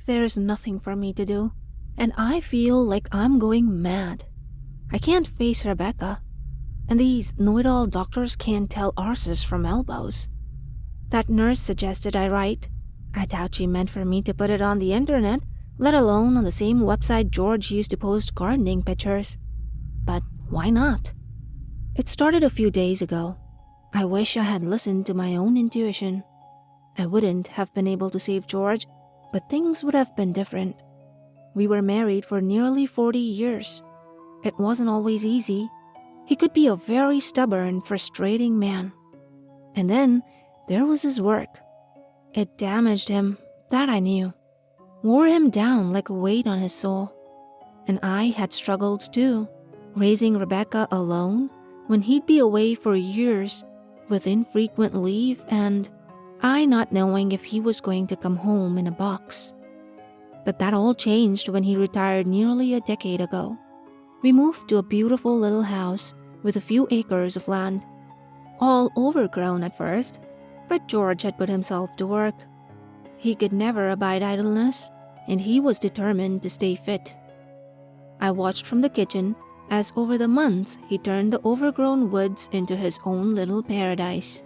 there's nothing for me to do, and I feel like I'm going mad. I can't face Rebecca, and these know-it-all doctors can't tell arses from elbows. That nurse suggested I write. I doubt she meant for me to put it on the internet, let alone on the same website George used to post gardening pictures. But why not? It started a few days ago. I wish I had listened to my own intuition. I wouldn't have been able to save George, but things would have been different. We were married for nearly 40 years. It wasn't always easy. He could be a very stubborn, frustrating man. And then there was his work. It damaged him, that I knew. Wore him down like a weight on his soul. And I had struggled too, raising Rebecca alone when he'd be away for years with infrequent leave and I not knowing if he was going to come home in a box. But that all changed when he retired nearly a decade ago. We moved to a beautiful little house with a few acres of land. All overgrown at first, but George had put himself to work. He could never abide idleness, and he was determined to stay fit. I watched from the kitchen as over the months he turned the overgrown woods into his own little paradise.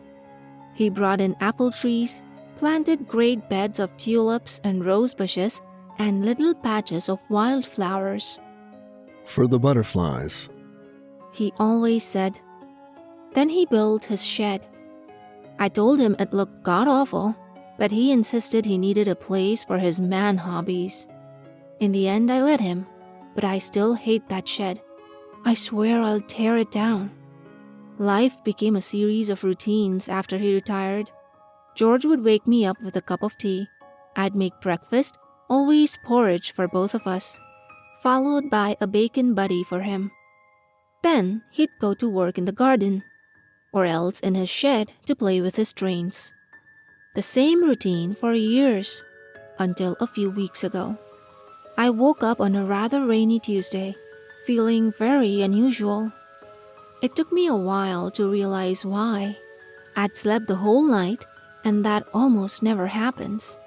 He brought in apple trees, planted great beds of tulips and rose bushes, and little patches of wildflowers. For the butterflies, he always said. Then he built his shed. I told him it looked god-awful, but he insisted he needed a place for his man hobbies. In the end, I let him, but I still hate that shed. I swear I'll tear it down. Life became a series of routines after he retired. George would wake me up with a cup of tea. I'd make breakfast, always porridge for both of us, followed by a bacon buddy for him. Then he'd go to work in the garden, or else in his shed to play with his trains. The same routine for years, until a few weeks ago. I woke up on a rather rainy Tuesday, feeling very unusual. It took me a while to realize why. I'd slept the whole night, and that almost never happens.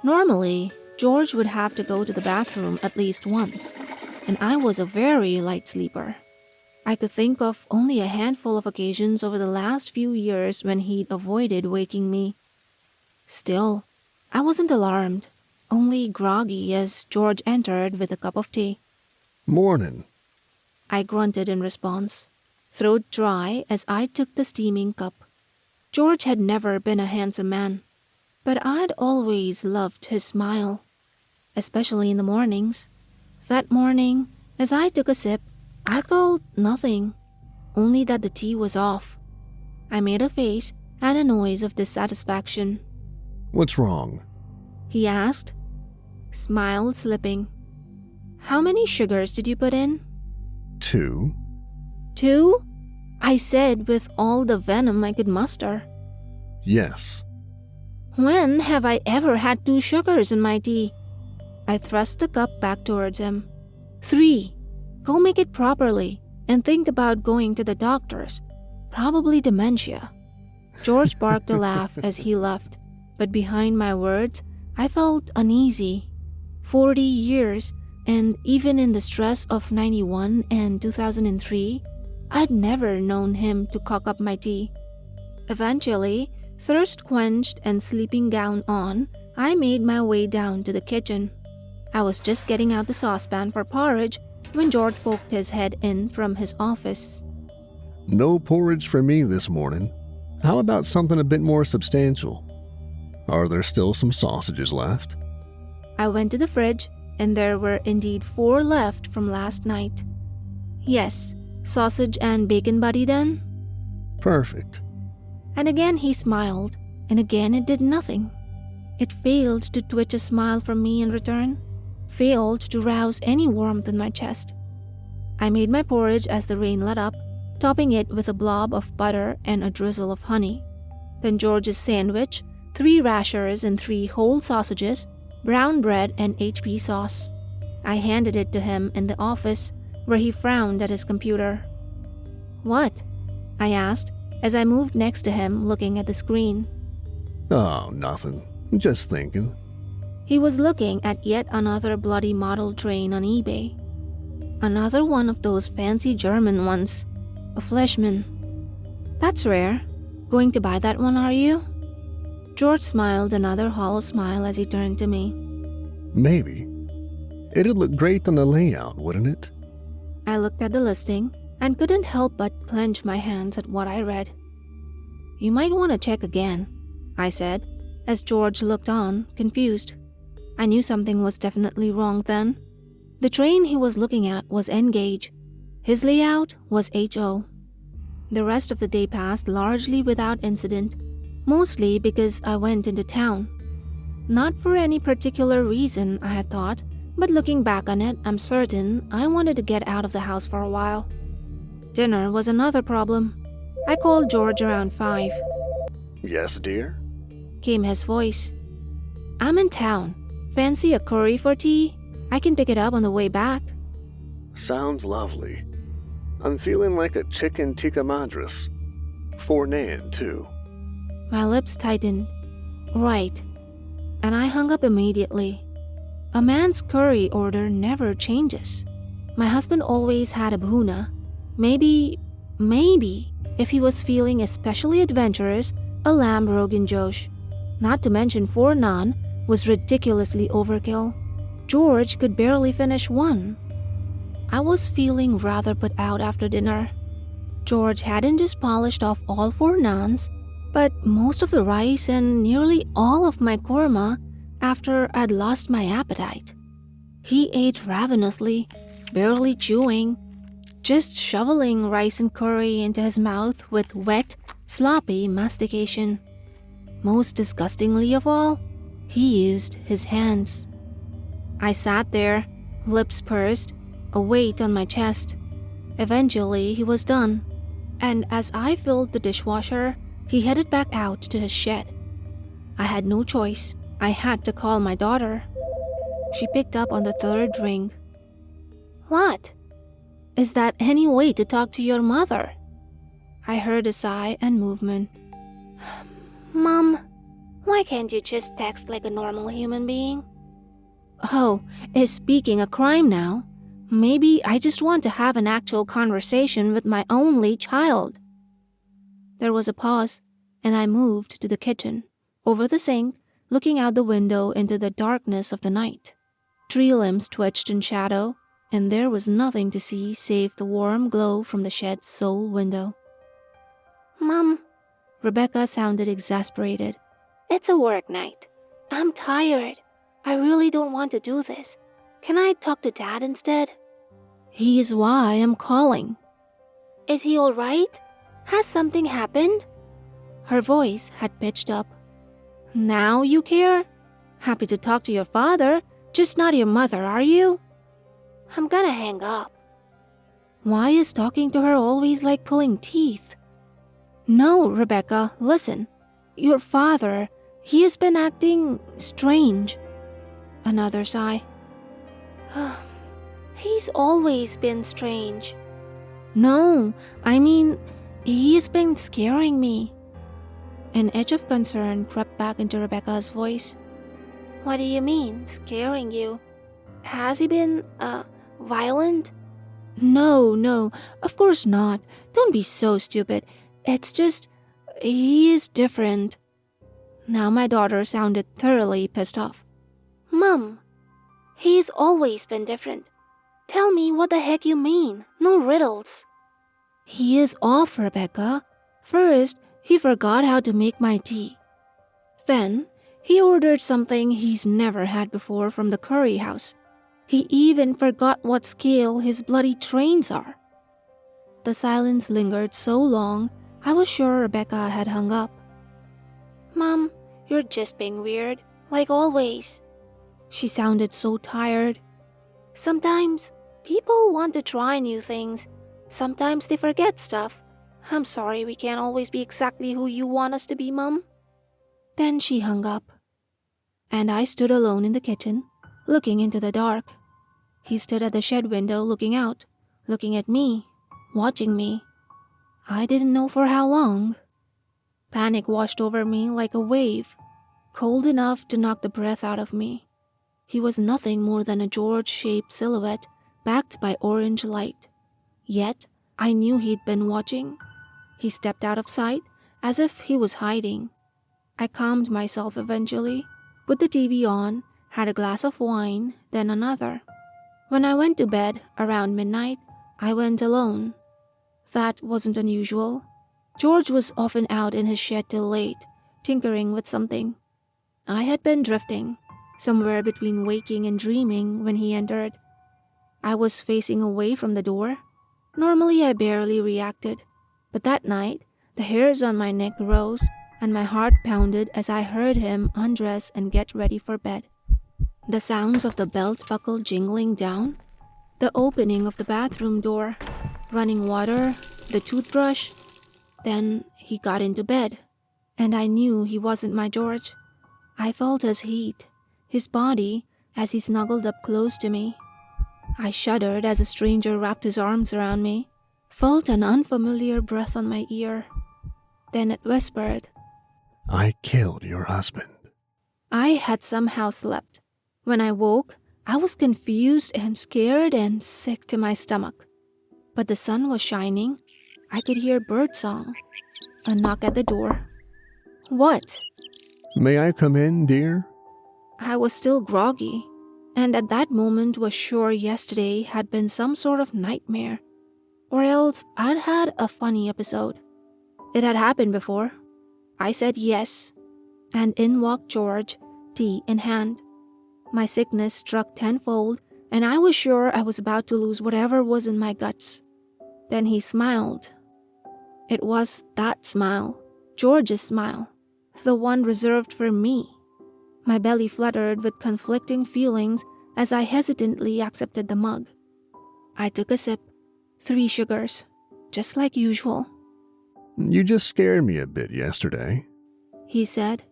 Normally, George would have to go to the bathroom at least once, and I was a very light sleeper. I could think of only a handful of occasions over the last few years when he'd avoided waking me. Still, I wasn't alarmed, only groggy as George entered with a cup of tea. Morning, I grunted in response, throat dry as I took the steaming cup. George had never been a handsome man, but I'd always loved his smile, especially in the mornings. That morning, as I took a sip, I felt nothing, only that the tea was off. I made a face and a noise of dissatisfaction. What's wrong? He asked, smile slipping. How many sugars did you put in? 2. 2? I said with all the venom I could muster. Yes. When have I ever had 2 sugars in my tea? I thrust the cup back towards him. 3. Go make it properly and think about going to the doctors. Probably dementia. George barked a laugh as he left, but behind my words, I felt uneasy. 40 years, and even in the stress of 91 and 2003, I'd never known him to cock up my tea. Eventually, thirst quenched and sleeping gown on, I made my way down to the kitchen. I was just getting out the saucepan for porridge when George poked his head in from his office. No porridge for me this morning. How about something a bit more substantial? Are there still some sausages left? I went to the fridge, and there were indeed 4 left from last night. Yes, sausage and bacon buddy then? Perfect. And again he smiled, and again it did nothing. It failed to twitch a smile from me in return, failed to rouse any warmth in my chest. I made my porridge as the rain let up, topping it with a blob of butter and a drizzle of honey. Then George's sandwich, 3 rashers and 3 whole sausages, brown bread and HP sauce. I handed it to him in the office, where he frowned at his computer. What? I asked, as I moved next to him looking at the screen. Oh, nothing. Just thinking. He was looking at yet another bloody model train on eBay. Another one of those fancy German ones. A Fleshman. That's rare. Going to buy that one, are you? George smiled another hollow smile as he turned to me. Maybe. It'd look great on the layout, wouldn't it? I looked at the listing and couldn't help but clench my hands at what I read. You might want to check again, I said, as George looked on, confused. I knew something was definitely wrong then. The train he was looking at was N-gauge. His layout was HO. The rest of the day passed largely without incident, mostly because I went into town. Not for any particular reason, I had thought, but looking back on it, I'm certain I wanted to get out of the house for a while. Dinner was another problem. I called George around 5. Yes, dear? Came his voice. I'm in town. Fancy a curry for tea? I can pick it up on the way back. Sounds lovely. I'm feeling like a chicken tikka madras. For Nan, too. My lips tightened. Right. And I hung up immediately. A man's curry order never changes. My husband always had a bhuna. Maybe, if he was feeling especially adventurous, a lamb rogan josh. Not to mention 4 naan was ridiculously overkill. George could barely finish one. I was feeling rather put out after dinner. George hadn't just polished off all 4 naans, but most of the rice and nearly all of my korma after I'd lost my appetite. He ate ravenously, barely chewing, just shoveling rice and curry into his mouth with wet, sloppy mastication. Most disgustingly of all, he used his hands. I sat there, lips pursed, a weight on my chest. Eventually, he was done, and as I filled the dishwasher, he headed back out to his shed. I had no choice. I had to call my daughter. She picked up on the 3rd ring. What? Is that any way to talk to your mother? I heard a sigh and movement. Mom, why can't you just text like a normal human being? Oh, is speaking a crime now? Maybe I just want to have an actual conversation with my only child. There was a pause, and I moved to the kitchen, over the sink, looking out the window into the darkness of the night. Tree limbs twitched in shadow, and there was nothing to see save the warm glow from the shed's sole window. Mom, Rebecca sounded exasperated. It's a work night. I'm tired. I really don't want to do this. Can I talk to Dad instead? He is why I'm calling. Is he all right? Has something happened? Her voice had pitched up. Now you care? Happy to talk to your father, just not your mother, are you? I'm gonna hang up. Why is talking to her always like pulling teeth? No, Rebecca, listen. Your father, he has been acting strange. Another sigh. He's always been strange. No, I mean, he's been scaring me. An edge of concern crept back into Rebecca's voice. What do you mean, scaring you? Has he been, violent? No, of course not. Don't be so stupid. It's just, he is different. Now my daughter sounded thoroughly pissed off. Mom, he's always been different. Tell me what the heck you mean. No riddles. He is off, Rebecca. First, he forgot how to make my tea. Then, he ordered something he's never had before from the curry house. He even forgot what scale his bloody trains are. The silence lingered so long, I was sure Rebecca had hung up. Mom, you're just being weird, like always. She sounded so tired. Sometimes, people want to try new things. Sometimes they forget stuff. I'm sorry we can't always be exactly who you want us to be, Mom. Then she hung up. And I stood alone in the kitchen, looking into the dark. He stood at the shed window looking out, looking at me, watching me. I didn't know for how long. Panic washed over me like a wave, cold enough to knock the breath out of me. He was nothing more than a George-shaped silhouette backed by orange light. Yet, I knew he'd been watching. He stepped out of sight as if he was hiding. I calmed myself eventually, put the TV on, had a glass of wine, then another. When I went to bed around midnight, I went alone. That wasn't unusual. George was often out in his shed till late, tinkering with something. I had been drifting, somewhere between waking and dreaming when he entered. I was facing away from the door. Normally I barely reacted, but that night, the hairs on my neck rose and my heart pounded as I heard him undress and get ready for bed. The sounds of the belt buckle jingling down, the opening of the bathroom door, running water, the toothbrush. Then he got into bed, and I knew he wasn't my George. I felt his heat, his body, as he snuggled up close to me. I shuddered as a stranger wrapped his arms around me, felt an unfamiliar breath on my ear. Then it whispered, "I killed your husband." I had somehow slept. When I woke, I was confused and scared and sick to my stomach. But the sun was shining. I could hear birdsong. A knock at the door. What? "May I come in, dear?" I was still groggy, and at that moment was sure yesterday had been some sort of nightmare, or else I'd had a funny episode. It had happened before. I said yes, and in walked George, tea in hand. My sickness struck tenfold, and I was sure I was about to lose whatever was in my guts. Then he smiled. It was that smile, George's smile, the one reserved for me. My belly fluttered with conflicting feelings as I hesitantly accepted the mug. I took a sip, 3 sugars, just like usual. "You just scared me a bit yesterday." He said.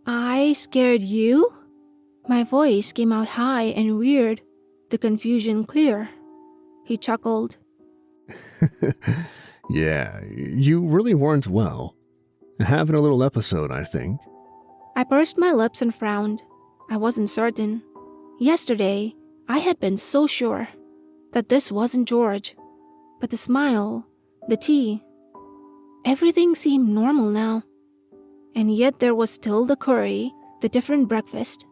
I scared you? My voice came out high and weird, the confusion clear. He chuckled. "Yeah, you really weren't well. Having a little episode, I think." I pursed my lips and frowned. I wasn't certain. Yesterday, I had been so sure that this wasn't George. But the smile, the tea, everything seemed normal now. And yet there was still the curry, the different breakfast.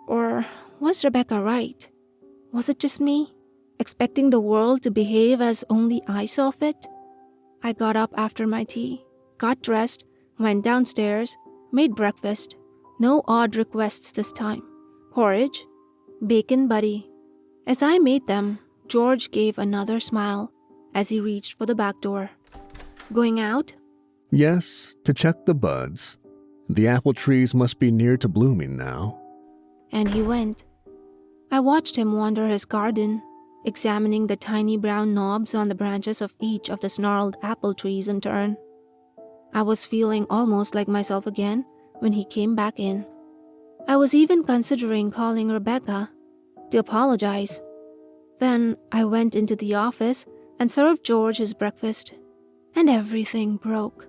Or was Rebecca right? Was it just me, expecting the world to behave as only I saw fit? I got up after my tea, got dressed, went downstairs, made breakfast. No odd requests this time. Porridge, bacon buddy. As I made them, George gave another smile as he reached for the back door. Going out? "Yes, to check the buds. The apple trees must be near to blooming now." And he went. I watched him wander his garden, examining the tiny brown knobs on the branches of each of the snarled apple trees in turn. I was feeling almost like myself again when he came back in. I was even considering calling Rebecca to apologize. Then I went into the office and served George his breakfast, and everything broke.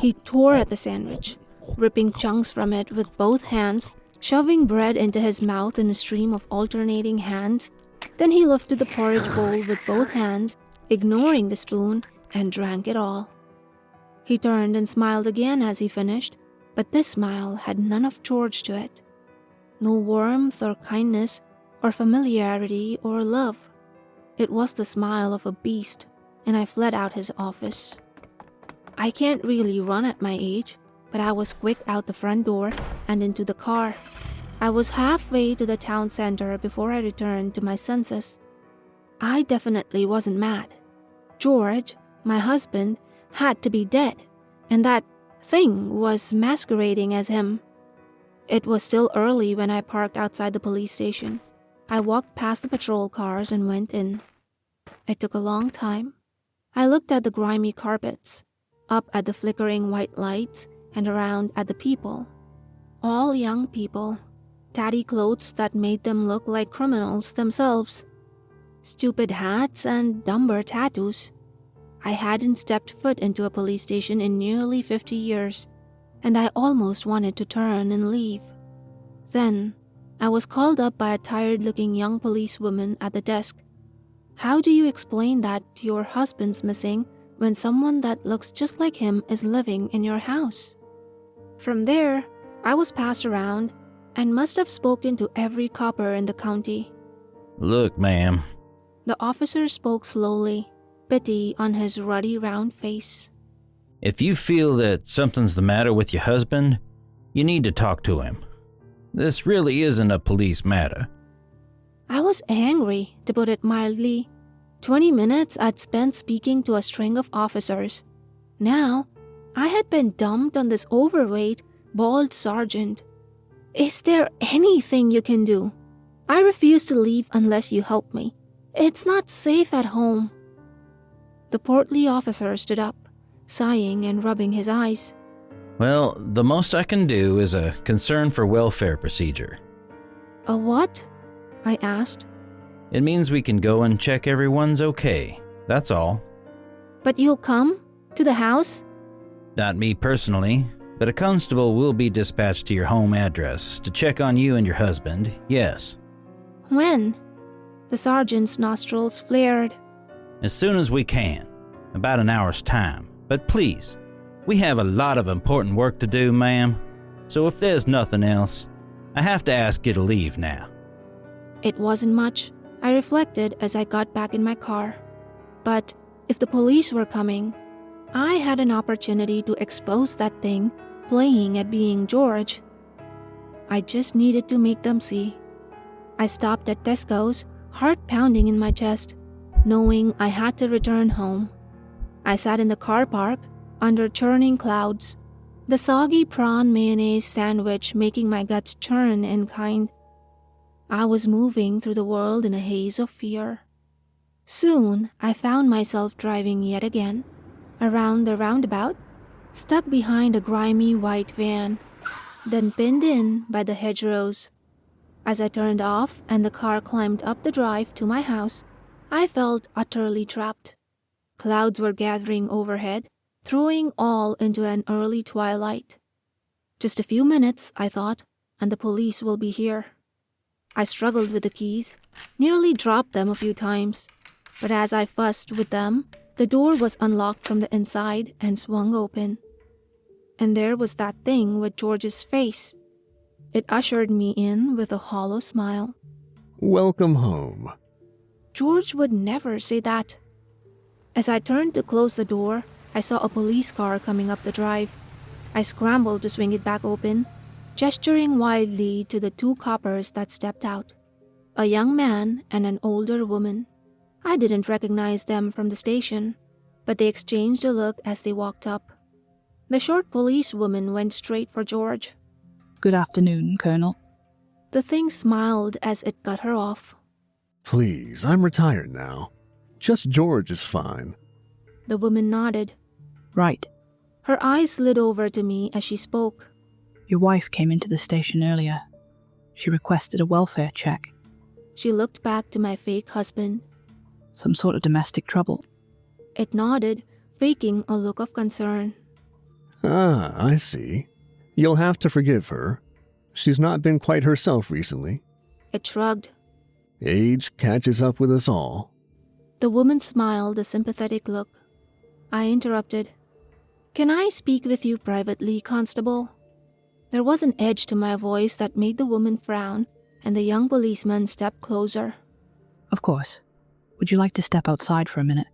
He tore at the sandwich, ripping chunks from it with both hands, shoving bread into his mouth in a stream of alternating hands. Then he lifted the porridge bowl with both hands, ignoring the spoon, and drank it all. He turned and smiled again as he finished, but this smile had none of George to it. No warmth or kindness or familiarity or love. It was the smile of a beast, and I fled out his office. I can't really run at my age, but I was quick out the front door and into the car. I was halfway to the town center before I returned to my senses. I definitely wasn't mad. George, my husband, had to be dead, and that thing was masquerading as him. It was still early when I parked outside the police station. I walked past the patrol cars and went in. It took a long time. I looked at the grimy carpets, up at the flickering white lights, and around at the people. All young people, tatty clothes that made them look like criminals themselves, stupid hats and dumber tattoos. I hadn't stepped foot into a police station in nearly 50 years, and I almost wanted to turn and leave. Then, I was called up by a tired-looking young policewoman at the desk. How do you explain that your husband's missing when someone that looks just like him is living in your house? From there, I was passed around and must have spoken to every copper in the county. Look, ma'am. The officer spoke slowly, pity on his ruddy round face. If you feel that something's the matter with your husband, you need to talk to him. This really isn't a police matter. I was angry, to put it mildly. 20 minutes I'd spent speaking to a string of officers. Now, I had been dumped on this overweight, bald sergeant. Is there anything you can do? I refuse to leave unless you help me. It's not safe at home. The portly officer stood up, sighing and rubbing his eyes. Well, the most I can do is a concern for welfare procedure. A what? I asked. It means we can go and check everyone's okay. That's all. But you'll come? To the house? Not me personally, but a constable will be dispatched to your home address to check on you and your husband, yes. When? The sergeant's nostrils flared. As soon as we can. About an hour's time. But please, we have a lot of important work to do, ma'am. So if there's nothing else, I have to ask you to leave now. It wasn't much, I reflected as I got back in my car. But if the police were coming, I had an opportunity to expose that thing playing at being George. I just needed to make them see. I stopped at Tesco's, heart pounding in my chest, knowing I had to return home. I sat in the car park under churning clouds, the soggy prawn mayonnaise sandwich making my guts churn in kind. I was moving through the world in a haze of fear. Soon, I found myself driving yet again, around the roundabout, stuck behind a grimy white van, then pinned in by the hedgerows. As I turned off and the car climbed up the drive to my house, I felt utterly trapped. Clouds were gathering overhead, throwing all into an early twilight. Just a few minutes, I thought, and the police will be here. I struggled with the keys, nearly dropped them a few times, but as I fussed with them, the door was unlocked from the inside and swung open. And there was that thing with George's face. It ushered me in with a hollow smile. Welcome home. George would never say that. As I turned to close the door, I saw a police car coming up the drive. I scrambled to swing it back open, gesturing wildly to the two coppers that stepped out, a young man and an older woman. I didn't recognize them from the station, but they exchanged a look as they walked up. The short policewoman went straight for George. Good afternoon, Colonel. The thing smiled as it cut her off. Please, I'm retired now. Just George is fine. The woman nodded. Right. Her eyes slid over to me as she spoke. Your wife came into the station earlier. She requested a welfare check. She looked back to my fake husband. Some sort of domestic trouble. It nodded, faking a look of concern. Ah, I see. You'll have to forgive her. She's not been quite herself recently. It shrugged. Age catches up with us all. The woman smiled a sympathetic look. I interrupted. Can I speak with you privately, Constable? There was an edge to my voice that made the woman frown, and the young policeman stepped closer. Of course. Would you like to step outside for a minute?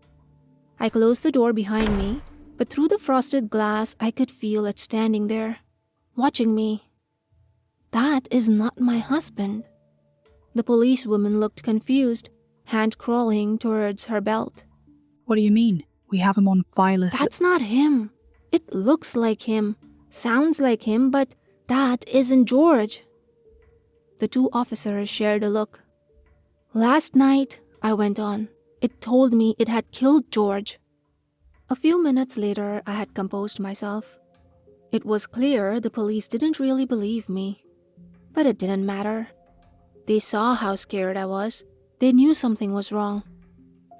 I closed the door behind me, but through the frosted glass I could feel it standing there, watching me. That is not my husband. The policewoman looked confused, hand crawling towards her belt. What do you mean? We have him on file as... That's not him. It looks like him, sounds like him, but that isn't George. The two officers shared a look. Last night, I went on, it told me it had killed George. A few minutes later, I had composed myself. It was clear the police didn't really believe me. But it didn't matter. They saw how scared I was. They knew something was wrong.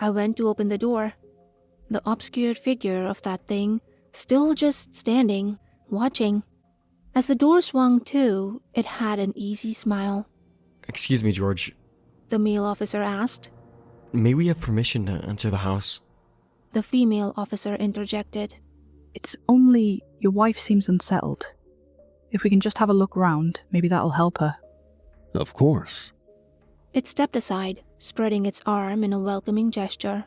I went to open the door. The obscured figure of that thing, still just standing, watching. As the door swung to, it had an easy smile. Excuse me, George. the male officer asked. May we have permission to enter the house? The female officer interjected. It's only your wife seems unsettled. If we can just have a look round, maybe that'll help her. Of course. It stepped aside, spreading its arm in a welcoming gesture.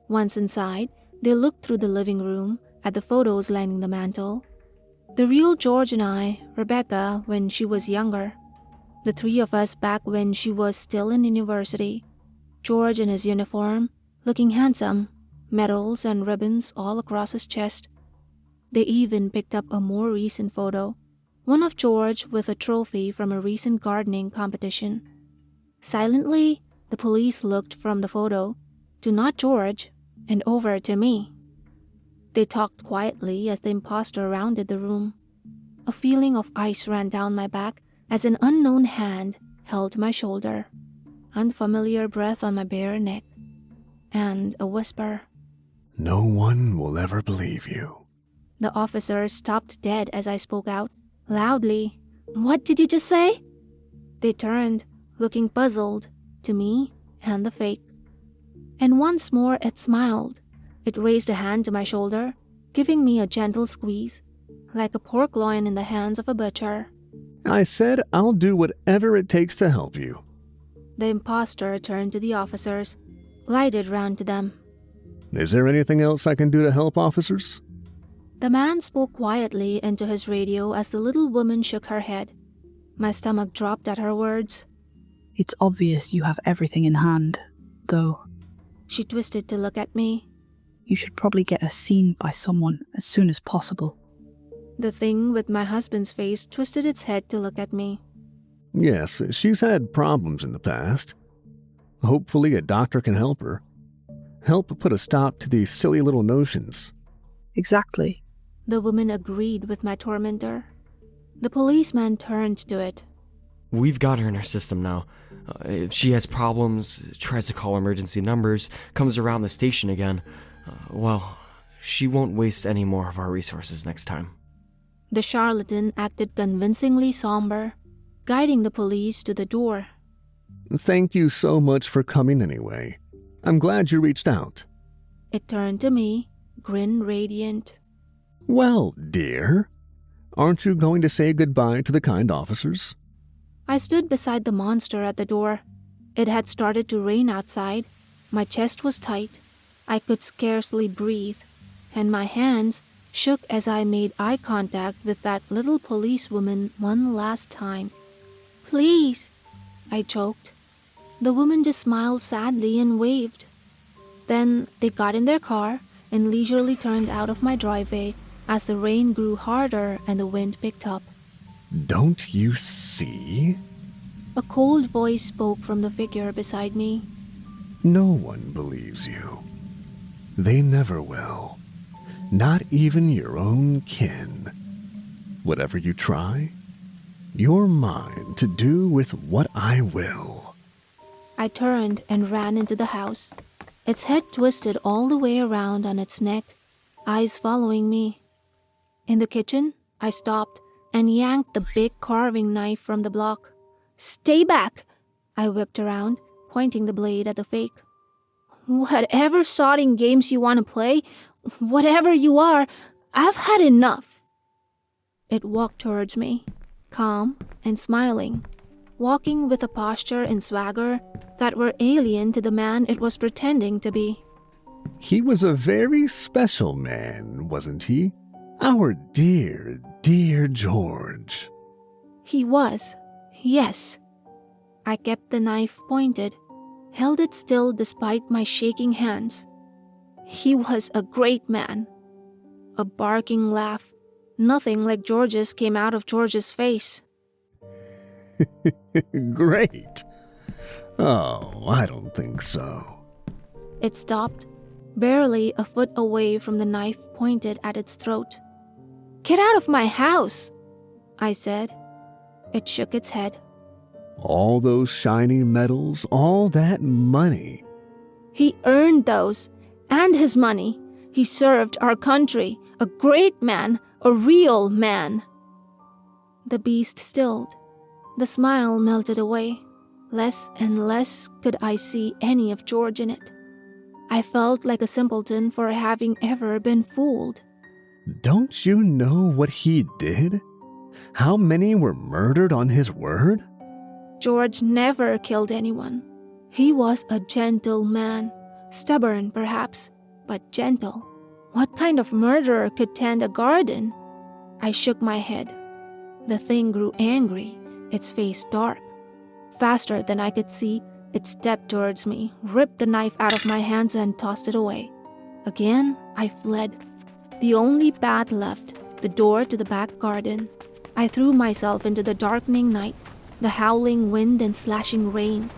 Once inside, they looked through the living room at the photos lining the mantel. The real George and I, Rebecca when she was younger. The three of us back when she was still in university. George in his uniform, looking handsome, medals and ribbons all across his chest. They even picked up a more recent photo, one of George with a trophy from a recent gardening competition. Silently, the police looked from the photo to not George and over to me. They talked quietly as the imposter rounded the room. A feeling of ice ran down my back as an unknown hand held my shoulder, unfamiliar breath on my bare neck, and a whisper. No one will ever believe you. The officer stopped dead as I spoke out, loudly. What did you just say? They turned, looking puzzled, to me and the fake. And once more it smiled. It raised a hand to my shoulder, giving me a gentle squeeze, like a pork loin in the hands of a butcher. I said I'll do whatever it takes to help you. The imposter turned to the officers, glided round to them. Is there anything else I can do to help, officers? The man spoke quietly into his radio as the little woman shook her head. My stomach dropped at her words. It's obvious you have everything in hand, though. She twisted to look at me. You should probably get us seen by someone as soon as possible. The thing with my husband's face twisted its head to look at me. Yes, she's had problems in the past. Hopefully a doctor can help her. Help put a stop to these silly little notions. Exactly. The woman agreed with my tormentor. The policeman turned to it. We've got her in our system now. If she has problems, tries to call emergency numbers, comes around the station again, well, she won't waste any more of our resources next time. The charlatan acted convincingly somber, guiding the police to the door. Thank you so much for coming anyway. I'm glad you reached out. It turned to me, grin radiant. Well, dear, aren't you going to say goodbye to the kind officers? I stood beside the monster at the door. It had started to rain outside. My chest was tight. I could scarcely breathe, and my hands shook as I made eye contact with that little policewoman one last time. Please, I choked. The woman just smiled sadly and waved. Then they got in their car and leisurely turned out of my driveway as the rain grew harder and the wind picked up. Don't you see? A cold voice spoke from the figure beside me. No one believes you. They never will. Not even your own kin. Whatever you try, you're mine to do with what I will. I turned and ran into the house, its head twisted all the way around on its neck, eyes following me. In the kitchen, I stopped and yanked the big carving knife from the block. Stay back! I whipped around, pointing the blade at the fake. Whatever sodding games you want to play, whatever you are, I've had enough. It walked towards me, calm and smiling, walking with a posture and swagger that were alien to the man it was pretending to be. He was a very special man, wasn't he? Our dear, dear George. He was, yes. I kept the knife pointed, held it still despite my shaking hands. He was a great man. A barking laugh, nothing like George's, came out of George's face. Great. Oh, I don't think so. It stopped, barely a foot away from the knife pointed at its throat. Get out of my house, I said. It shook its head. All those shiny medals, all that money. He earned those, and his money. He served our country, a great man, a real man. The beast stilled. The smile melted away. Less and less could I see any of George in it. I felt like a simpleton for having ever been fooled. Don't you know what he did? How many were murdered on his word? George never killed anyone. He was a gentle man, stubborn perhaps, but gentle. What kind of murderer could tend a garden? I shook my head. The thing grew angry, its face dark. Faster than I could see, it stepped towards me, ripped the knife out of my hands and tossed it away. Again, I fled. The only path left, the door to the back garden. I threw myself into the darkening night, the howling wind and slashing rain.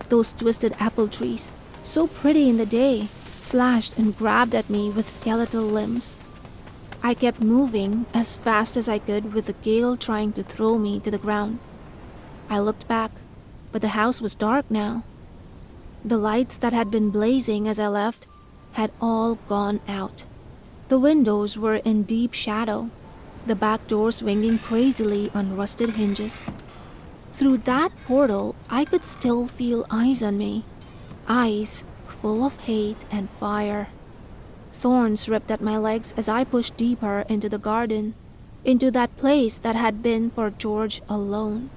Those twisted apple trees, so pretty in the day, slashed and grabbed at me with skeletal limbs. I kept moving as fast as I could with the gale trying to throw me to the ground. I looked back, but the house was dark now. The lights that had been blazing as I left had all gone out. The windows were in deep shadow, the back door swinging crazily on rusted hinges. Through that portal, I could still feel eyes on me, eyes full of hate and fire. Thorns ripped at my legs as I pushed deeper into the garden, into that place that had been for George alone.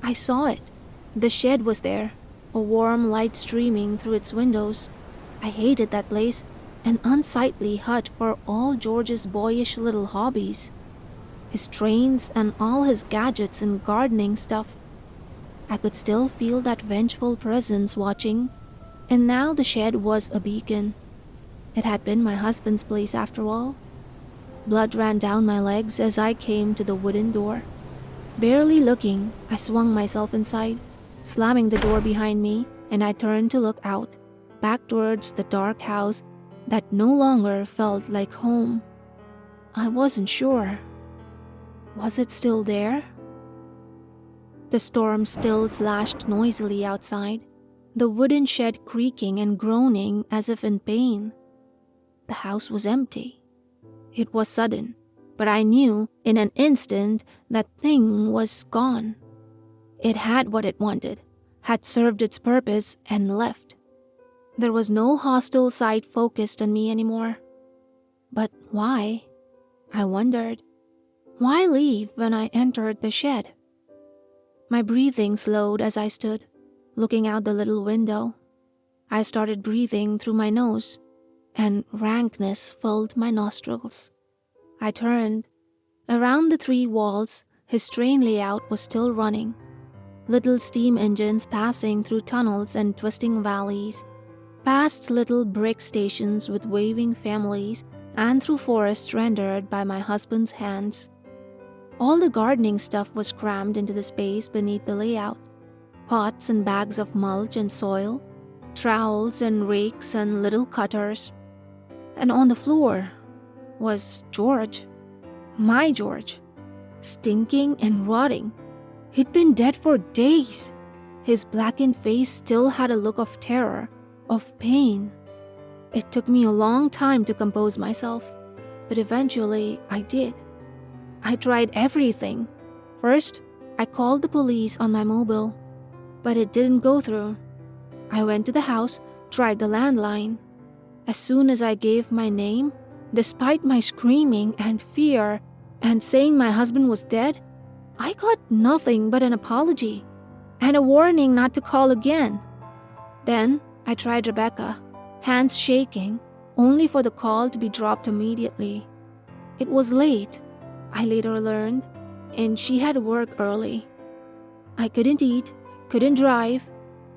I saw it. The shed was there, a warm light streaming through its windows. I hated that place, an unsightly hut for all George's boyish little hobbies. His trains and all his gadgets and gardening stuff. I could still feel that vengeful presence watching, and now the shed was a beacon. It had been my husband's place after all. Blood ran down my legs as I came to the wooden door. Barely looking, I swung myself inside, slamming the door behind me, and I turned to look out, back towards the dark house that no longer felt like home. I wasn't sure. Was it still there? The storm still slashed noisily outside, the wooden shed creaking and groaning as if in pain. The house was empty. It was sudden, but I knew in an instant that thing was gone. It had what it wanted, had served its purpose, and left. There was no hostile sight focused on me anymore. But why? I wondered. Why leave when I entered the shed? My breathing slowed as I stood, looking out the little window. I started breathing through my nose, and rankness filled my nostrils. I turned. Around the 3 walls, his train layout was still running. Little steam engines passing through tunnels and twisting valleys, past little brick stations with waving families, and through forests rendered by my husband's hands. All the gardening stuff was crammed into the space beneath the layout. Pots and bags of mulch and soil, trowels and rakes and little cutters. And on the floor was George, my George, stinking and rotting. He'd been dead for days. His blackened face still had a look of terror, of pain. It took me a long time to compose myself, but eventually I did. I tried everything. First, I called the police on my mobile, but it didn't go through. I went to the house, tried the landline. As soon as I gave my name, despite my screaming and fear and saying my husband was dead, I got nothing but an apology and a warning not to call again. Then I tried Rebecca, hands shaking, only for the call to be dropped immediately. It was late, I later learned, and she had work early. I couldn't eat, couldn't drive.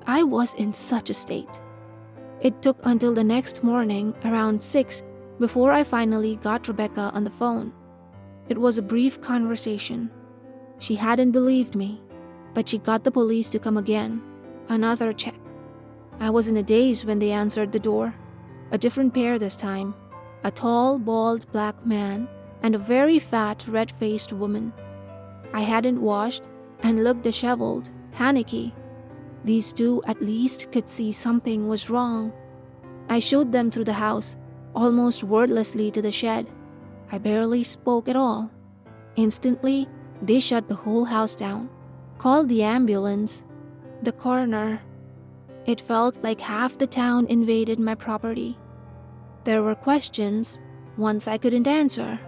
I was in such a state. It took until the next morning, around 6, before I finally got Rebecca on the phone. It was a brief conversation. She hadn't believed me, but she got the police to come again. Another check. I was in a daze when they answered the door. A different pair this time. A tall, bald black man and a very fat, red-faced woman. I hadn't washed and looked disheveled, panicky. These 2 at least could see something was wrong. I showed them through the house, almost wordlessly to the shed. I barely spoke at all. Instantly, they shut the whole house down, called the ambulance. The coroner. It felt like half the town invaded my property. There were questions, ones I couldn't answer.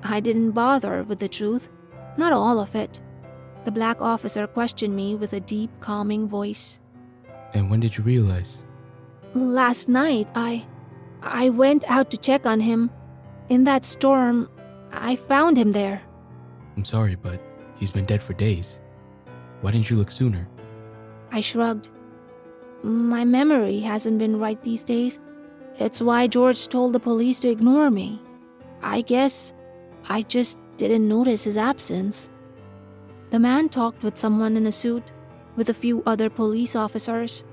I didn't bother with the truth, not all of it. The black officer questioned me with a deep, calming voice. And when did you realize? Last night, I went out to check on him. In that storm, I found him there. I'm sorry, but he's been dead for days. Why didn't you look sooner? I shrugged. My memory hasn't been right these days. It's why George told the police to ignore me. I guess I just didn't notice his absence. The man talked with someone in a suit, with a few other police officers.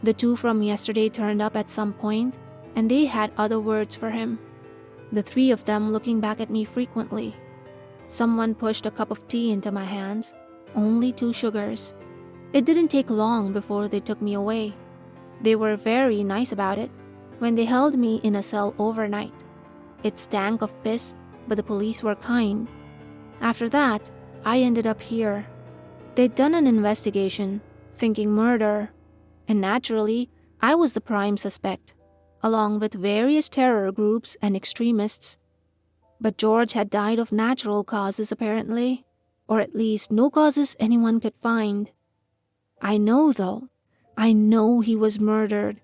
The two from yesterday turned up at some point, and they had other words for him. The three of them looking back at me frequently. Someone pushed a cup of tea into my hands, only 2 sugars. It didn't take long before they took me away. They were very nice about it when they held me in a cell overnight. It stank of piss, but the police were kind. After that, I ended up here. They'd done an investigation, thinking murder, and naturally, I was the prime suspect, along with various terror groups and extremists. But George had died of natural causes apparently, or at least no causes anyone could find. I know though, I know he was murdered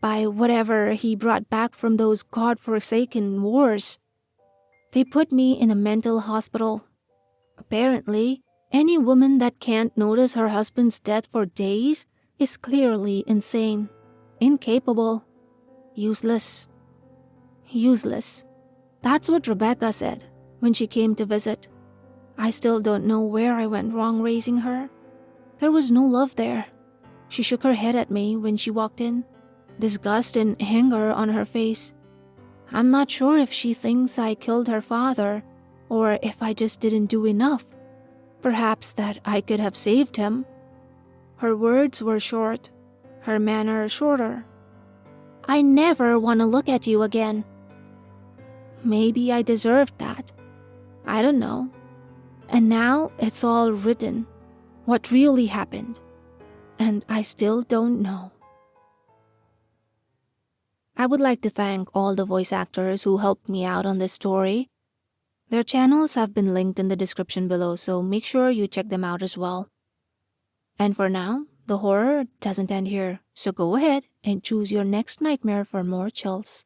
by whatever he brought back from those godforsaken wars. They put me in a mental hospital. Apparently, any woman that can't notice her husband's death for days is clearly insane, incapable, useless. Useless. That's what Rebecca said when she came to visit. I still don't know where I went wrong raising her. There was no love there. She shook her head at me when she walked in, disgust and anger on her face. I'm not sure if she thinks I killed her father or if I just didn't do enough. Perhaps that I could have saved him. Her words were short, her manner shorter. I never want to look at you again. Maybe I deserved that. I don't know. And now it's all written. What really happened. And I still don't know. I would like to thank all the voice actors who helped me out on this story. Their channels have been linked in the description below, so make sure you check them out as well. And for now, the horror doesn't end here, so go ahead and choose your next nightmare for more chills.